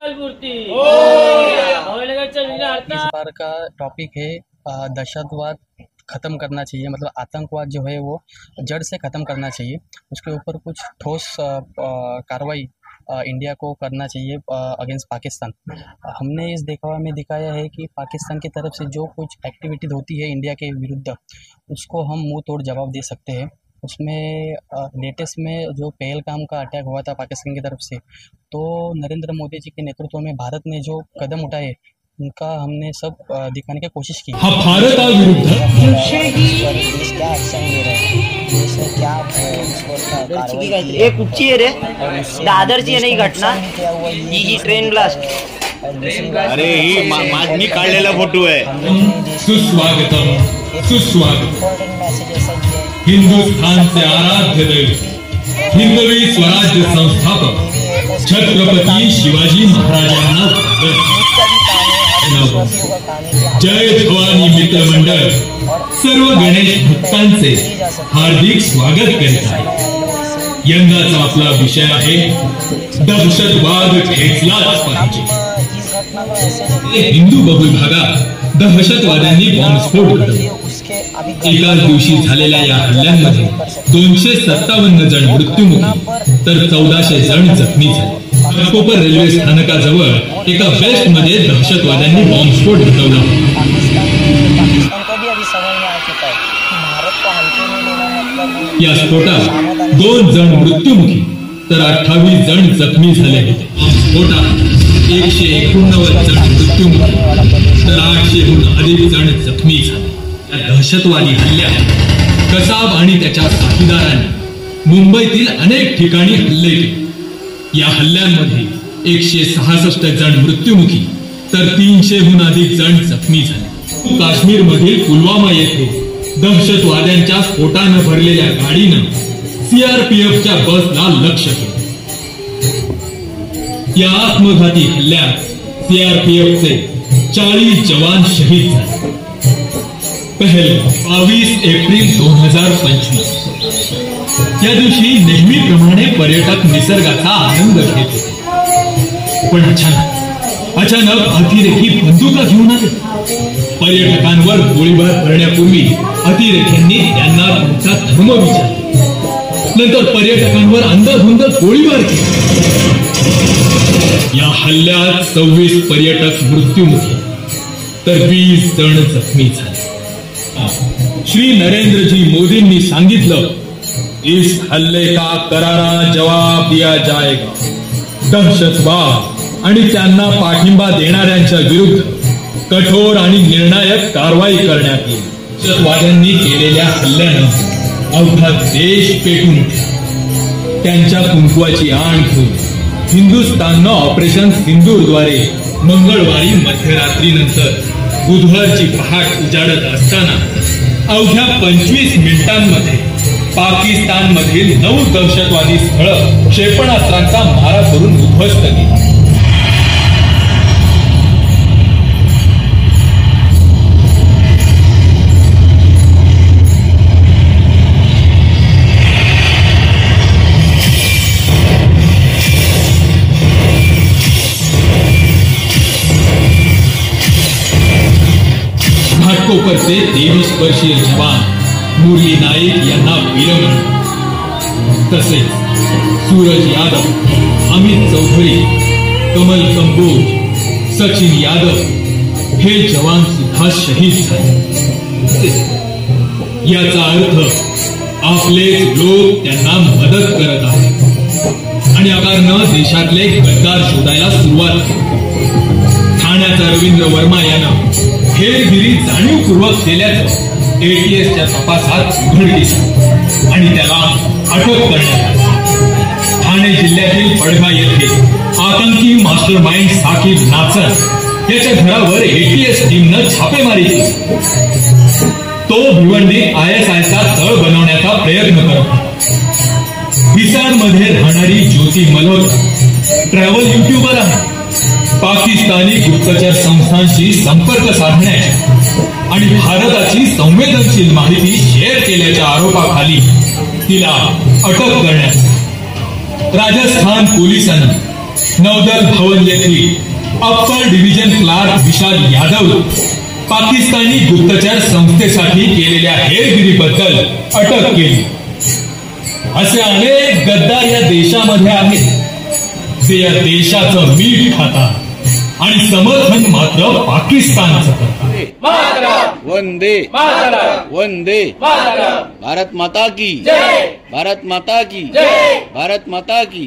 इस बार का टॉपिक है दहशतवाद ख़त्म करना चाहिए, मतलब आतंकवाद जो है वो जड़ से ख़त्म करना चाहिए। उसके ऊपर कुछ ठोस कार्रवाई इंडिया को करना चाहिए अगेंस्ट पाकिस्तान। हमने इस दिखावा में दिखाया है कि पाकिस्तान की तरफ से जो कुछ एक्टिविटीज़ होती है इंडिया के विरुद्ध, उसको हम मुंह तोड़ जवाब दे सकते हैं। उसमें लेटेस्ट में जो पहलगाम का अटैक हुआ था पाकिस्तान की तरफ से, तो नरेंद्र मोदी जी के नेतृत्व में भारत ने जो कदम उठाए उनका हमने सब दिखाने की कोशिश की। भारताविरुद्ध क्या एक्शन ले रहे हैं, क्या एक उच्ची रे दादरची नाही घटना ही ट्रेन ब्लास्ट। अरे ही मी काढलेला फोटो आहे। सुस्वागतम सुस्वागत। इम्पोर्टेंट मैसेज ऐसा दिया है हिंदुस्थान से आराध्य देव हिंदवी स्वराज्य संस्थापक छत्रपती शिवाजी महाराजांना जय भवानी मित्र मंडळ सर्व गणेश भक्तांचे हार्दिक स्वागत करीत आहे। यंदाचा आपला विषय आहे दहशतवाद खेचलाच पाहिजे। हिंदू बहुल भागात दहशतवाद्यांनी बॉम्बस्फोट घडवला। एकाच दिवशी झालेल्या या हल्ल्यांमध्ये 257 जण मृत्युमुखी तर 1400 जण जखमी झाले। कोपर रेल्वे स्थानकाजवळ एका वेस्ट मध्ये दहशतवाद्यांनी बॉम्बस्फोट घडवला। या स्फोटात 2 जण मृत्युमुखी तर 28 जण जखमी झाले होते। स्फोटात 189 जण मृत्युमुखी तर 800हून अधिक जण जखमी झाले। या दहशतवादी हल्ल्यात कसाब आणि त्याच्या साथीदारांनी मुंबईतील अनेक ठिकाणी हल्ले केले। या हल्ल्यांमध्ये 166 जण मृत्युमुखी तर 300हून अधिक जण जखमी झाले। काश्मीर मधील पुलवामा येथे दहशतवाद्यांच्या स्फोटानं भरलेल्या गाडीनं सीआरपीएफच्या बसला लक्ष्य केलं। या आत्मघाती हल्ल्यात सीआरपीएफचे 40 जवान शहीद झाले। पहलगाम 22 एप्रिल 2025 या दिवशी नेहमीप्रमाणे पर्यटक निसर्गाचा आनंद घेत होते, पण अचानक अतिरेकी बंदुका घेऊन आले। पर्यटकांवर गोळीबार करण्यापूर्वी अतिरेक्यांनी त्यांना त्यांचा धर्म विचारला, नंतर पर्यटकांवर अंधाधुंद गोळीबार केला। या हल्ल्यात 26 पर्यटक मृत्युमुखी तर 20 जण जखमी झाले। श्री नरेंद्रजी मोदींनी सांगितलं, इस हल्ले का करारा जवाब दिया जाएगा। दहशतवाद आणि त्यांना पाठिंबा देणाऱ्यांच्या विरुद्ध कठोर आणि निर्णायक कारवाई करण्यात येईल। दहशतवाद्यांनी केलेल्या हल्ल्यानं अवघा देश पेटून उठला। त्यांच्या कुंकवाची आण घेऊन हिंदुस्थाननं ऑपरेशन सिंदूरद्वारे मंगळवारी मध्यरात्रीनंतर बुधवारची पहाट उजाडत असताना अवघ्या 25 मिनिटांमध्ये पाकिस्तानमधील 9 दहशतवादी स्थळं क्षेपणास्त्रांचा मारा करून उद्ध्वस्त केली। घाटकोपरचे 23 वर्षीय जवान मुरली नाईक यांना वीरमरण, तसेच सूरज यादव, अमित चौधरी, कमल कंबोज, सचिन यादव हे जवान सुद्धा शहीद झाले। याचा अर्थ आपलेच लोक त्यांना मदत करत आहेत आणि आकारनं देशातले गद्दार शोधायला सुरुवात केली। ठाण्याचा रवींद्र वर्मा यानं हेरगिरी जाणीवपूर्वक केल्याचं एटीएसच्या तपासात उघडकीस आणि त्याला अटक करण्यात आली। ठाणे जिल्ह्यातील पडघा येथे आतंकी मास्टरमाइंड साकीब नाचर याच्या घरावर एटीएस टीमनं छापेमारी केली। तो भिवंडी ISIचा तळ बनवण्याचा प्रयत्न करत होता। हिसारमध्ये राहणारी ज्योती मल्होत्रा ट्रॅव्हल युट्यूबर आहे। पाकिस्तानी गुप्तचर संस्थांशी संपर्क साधण्याच्या आणि भारताची संवेदनशील माहिती शेअर केल्याच्या आरोपाखाली तिला अटक करण्यात राजस्थान पोलिसांनी नौदल भवन येथील डिव्हिजन क्लार्क विशाल यादव पाकिस्तानी गुप्तचर संस्थेसाठी केलेल्या हेरगिरीबद्दल अटक केली. असे अनेक गद्दार या देशामध्ये आहेत जे या देशाचं मीठ खातात आणि समर्थन मात्र पाकिस्तानचं करतात. वंदे वंदे भारत माता की भारत माता की भारत माता की